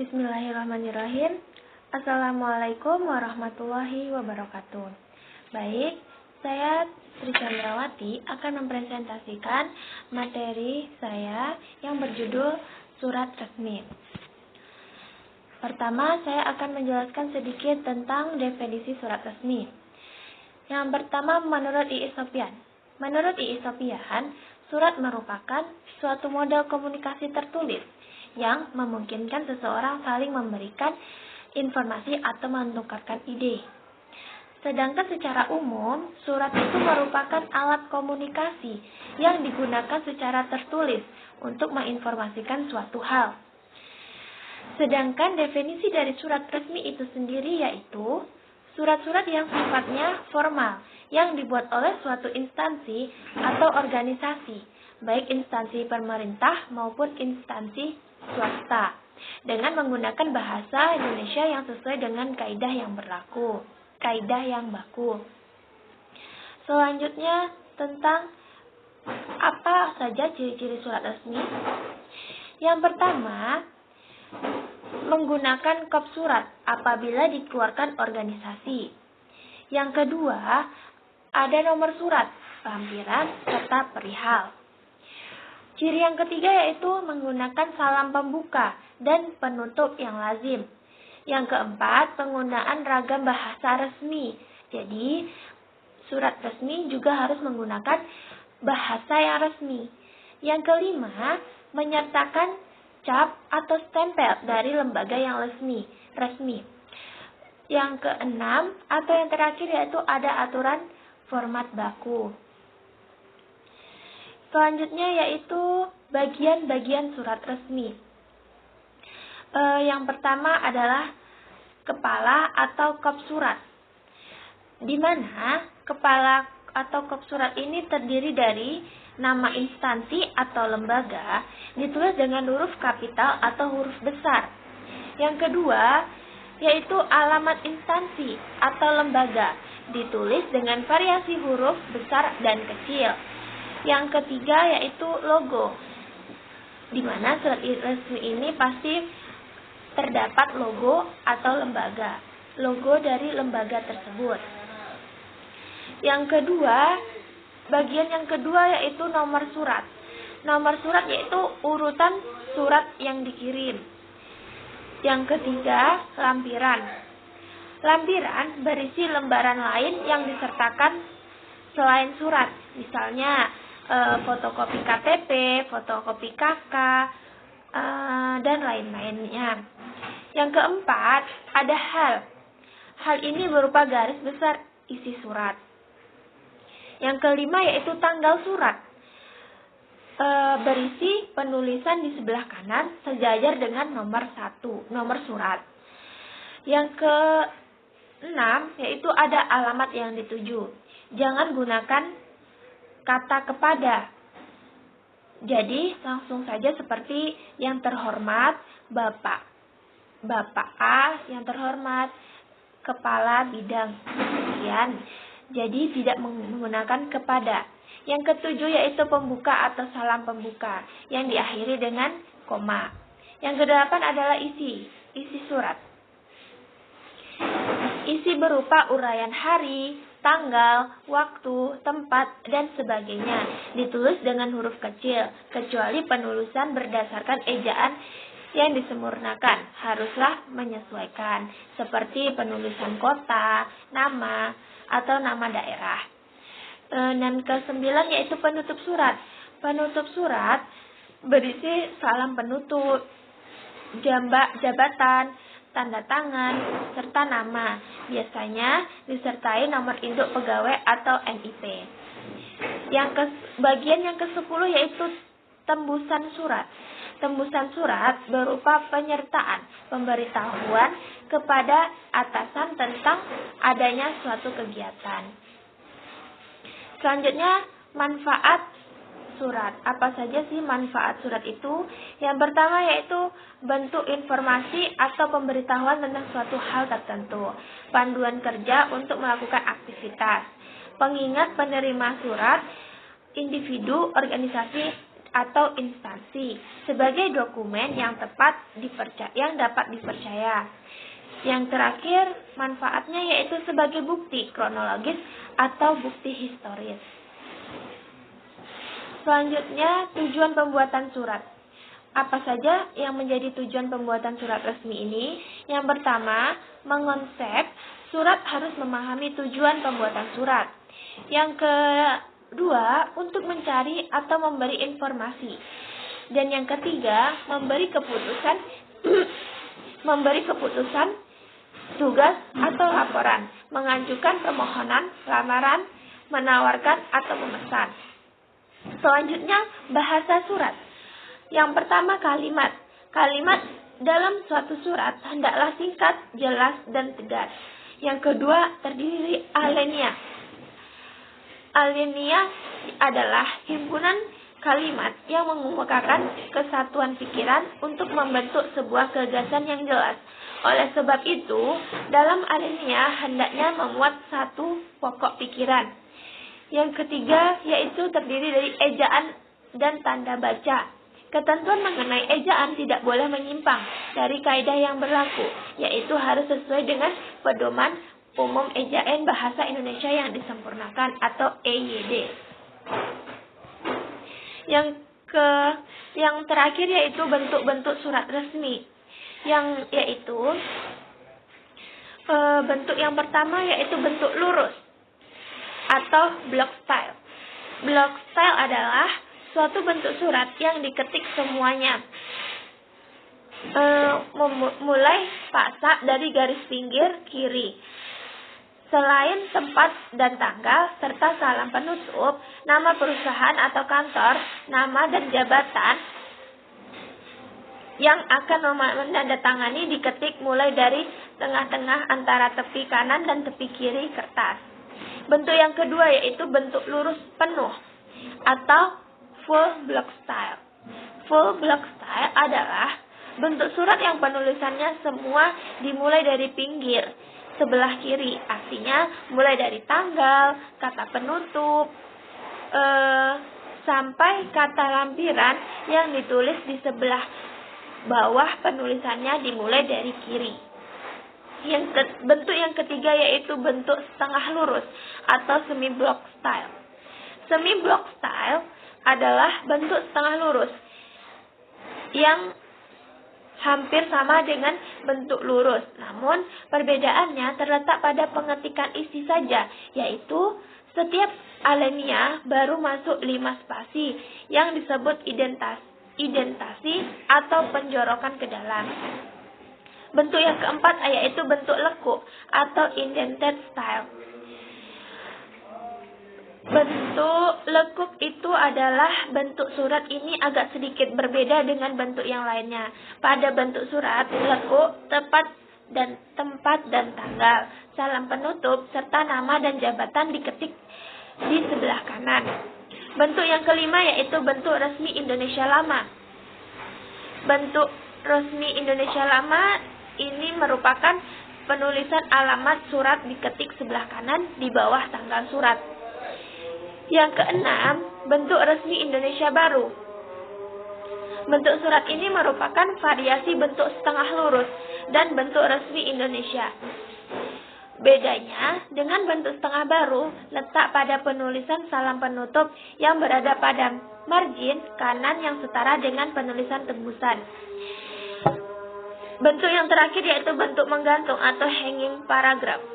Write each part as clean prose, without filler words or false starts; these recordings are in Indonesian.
Bismillahirrahmanirrahim. Assalamualaikum warahmatullahi wabarakatuh. Baik, saya Tri Chandrawati akan mempresentasikan materi saya yang berjudul Surat Resmi. Pertama, saya akan menjelaskan sedikit tentang definisi surat resmi. Yang pertama, menurut I.I. Sopyan. Menurut I.I. Sopyan, surat merupakan suatu model komunikasi tertulis yang memungkinkan seseorang saling memberikan informasi atau menukarkan ide. Sedangkan secara umum, surat itu merupakan alat komunikasi yang digunakan secara tertulis untuk menginformasikan suatu hal. Sedangkan definisi dari surat resmi itu sendiri yaitu surat-surat yang sifatnya formal yang dibuat oleh suatu instansi atau organisasi, baik instansi pemerintah maupun instansi swasta, dengan menggunakan bahasa Indonesia yang sesuai dengan kaidah yang berlaku, kaidah yang baku. Selanjutnya tentang apa saja ciri-ciri surat resmi. Yang pertama, menggunakan kop surat apabila dikeluarkan organisasi. Yang kedua, ada nomor surat, lampiran, serta perihal. Ciri yang ketiga yaitu menggunakan salam pembuka dan penutup yang lazim. Yang keempat, penggunaan ragam bahasa resmi. Jadi, surat resmi juga harus menggunakan bahasa yang resmi. Yang kelima, menyertakan cap atau stempel dari lembaga yang resmi. Yang keenam atau yang terakhir yaitu ada aturan format baku. Selanjutnya yaitu bagian-bagian surat resmi. Yang pertama adalah kepala atau kop surat, di mana kepala atau kop surat ini terdiri dari nama instansi atau lembaga ditulis dengan huruf kapital atau huruf besar. Yang kedua yaitu alamat instansi atau lembaga ditulis dengan variasi huruf besar dan kecil. Yang ketiga yaitu logo, di mana surat resmi ini pasti terdapat logo atau logo dari lembaga tersebut. Yang kedua, bagian yang kedua yaitu nomor surat. Nomor surat yaitu urutan surat yang dikirim. Yang ketiga, lampiran. Lampiran berisi lembaran lain yang disertakan selain surat, misalnya fotokopi KTP, fotokopi KK, dan lain-lainnya. Yang keempat, ada hal. Hal ini berupa garis besar isi surat. Yang kelima yaitu tanggal surat. Berisi penulisan di sebelah kanan sejajar dengan nomor surat. Yang keenam yaitu ada alamat yang dituju. Jangan gunakan kata kepada. Jadi langsung saja seperti yang terhormat Bapak A, yang terhormat Kepala Bidang sekian. Jadi tidak menggunakan kepada. Yang ketujuh yaitu pembuka atau salam pembuka yang diakhiri dengan koma. Yang kedelapan adalah isi surat. Isi berupa uraian hari, tanggal, waktu, tempat, dan sebagainya. Ditulis dengan huruf kecil, kecuali penulisan berdasarkan ejaan yang disempurnakan haruslah menyesuaikan, seperti penulisan kota, nama, atau nama daerah. Dan kesembilan yaitu penutup surat. Penutup surat berisi salam penutup, jabatan, tanda tangan, serta nama. Biasanya disertai nomor induk pegawai atau NIP. Bagian yang ke-10 yaitu tembusan surat. Tembusan surat berupa penyertaan, pemberitahuan kepada atasan tentang adanya suatu kegiatan. Selanjutnya, manfaat surat. Apa saja sih manfaat surat itu? Yang pertama yaitu bentuk informasi atau pemberitahuan tentang suatu hal tertentu, panduan kerja untuk melakukan aktivitas, pengingat penerima surat, individu, organisasi, atau instansi sebagai dokumen yang dapat dipercaya. Yang terakhir, manfaatnya yaitu sebagai bukti kronologis atau bukti historis. Selanjutnya, tujuan pembuatan surat. Apa saja yang menjadi tujuan pembuatan surat resmi ini? Yang pertama, mengonsep surat harus memahami tujuan pembuatan surat. Yang kedua, untuk mencari atau memberi informasi. Dan yang ketiga, memberi keputusan tugas atau laporan, mengajukan permohonan, lamaran, menawarkan atau memesan. Selanjutnya, bahasa surat. Yang pertama, kalimat. Kalimat dalam suatu surat hendaklah singkat, jelas, dan tegas. Yang kedua, terdiri dari alinea. Alinea adalah himpunan kalimat yang mengemukakan kesatuan pikiran untuk membentuk sebuah gagasan yang jelas. Oleh sebab itu, dalam alinea hendaknya memuat satu pokok pikiran. Yang ketiga, yaitu terdiri dari ejaan dan tanda baca. Ketentuan mengenai ejaan tidak boleh menyimpang dari kaidah yang berlaku, yaitu harus sesuai dengan pedoman umum ejaan bahasa Indonesia yang disempurnakan atau EYD. Yang terakhir yaitu bentuk-bentuk surat resmi, bentuk yang pertama yaitu bentuk lurus atau block style. Block style adalah suatu bentuk surat yang diketik semuanya, mulai paksa dari garis pinggir kiri. Selain tempat dan tanggal, serta salam penutup, nama perusahaan atau kantor, nama dan jabatan yang akan menandatangani diketik mulai dari tengah-tengah antara tepi kanan dan tepi kiri kertas. Bentuk yang kedua yaitu bentuk lurus penuh atau full block style. Full block style adalah bentuk surat yang penulisannya semua dimulai dari pinggir sebelah kiri, artinya mulai dari tanggal, kata penutup, sampai kata lampiran yang ditulis di sebelah bawah penulisannya dimulai dari kiri. Bentuk yang ketiga yaitu bentuk setengah lurus atau semi block style. Semi block style adalah bentuk setengah lurus yang hampir sama dengan bentuk lurus. Namun, perbedaannya terletak pada pengetikan isi saja, yaitu setiap alinea baru masuk 5 spasi yang disebut indentasi atau penjorokan ke dalam. Bentuk yang keempat yaitu bentuk lekuk atau indented style. Bentuk lekuk itu adalah bentuk surat ini agak sedikit berbeda dengan bentuk yang lainnya. Pada bentuk surat, lekuk tempat dan tanggal, salam penutup, serta nama dan jabatan diketik di sebelah kanan. Bentuk yang kelima yaitu bentuk resmi Indonesia Lama. Bentuk resmi Indonesia Lama ini merupakan penulisan alamat surat diketik sebelah kanan di bawah tanggal surat. Yang keenam, bentuk resmi Indonesia Baru. Bentuk surat ini merupakan variasi bentuk setengah lurus dan bentuk resmi Indonesia. Bedanya dengan bentuk setengah baru letak pada penulisan salam penutup yang berada pada margin kanan yang setara dengan penulisan tembusan. Bentuk yang terakhir yaitu bentuk menggantung atau hanging paragraph.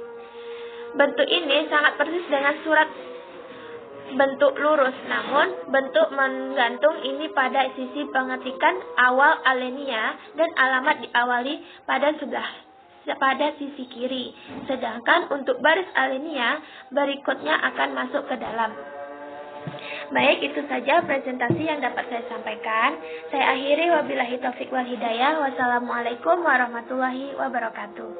Bentuk ini sangat persis dengan surat bentuk lurus, namun bentuk menggantung ini pada sisi pengetikan awal alinea dan alamat diawali pada sisi kiri. Sedangkan untuk baris alinea berikutnya akan masuk ke dalam. Baik, itu saja presentasi yang dapat saya sampaikan. Saya akhiri, wabillahi taufik wal hidayah. Wassalamualaikum warahmatullahi wabarakatuh.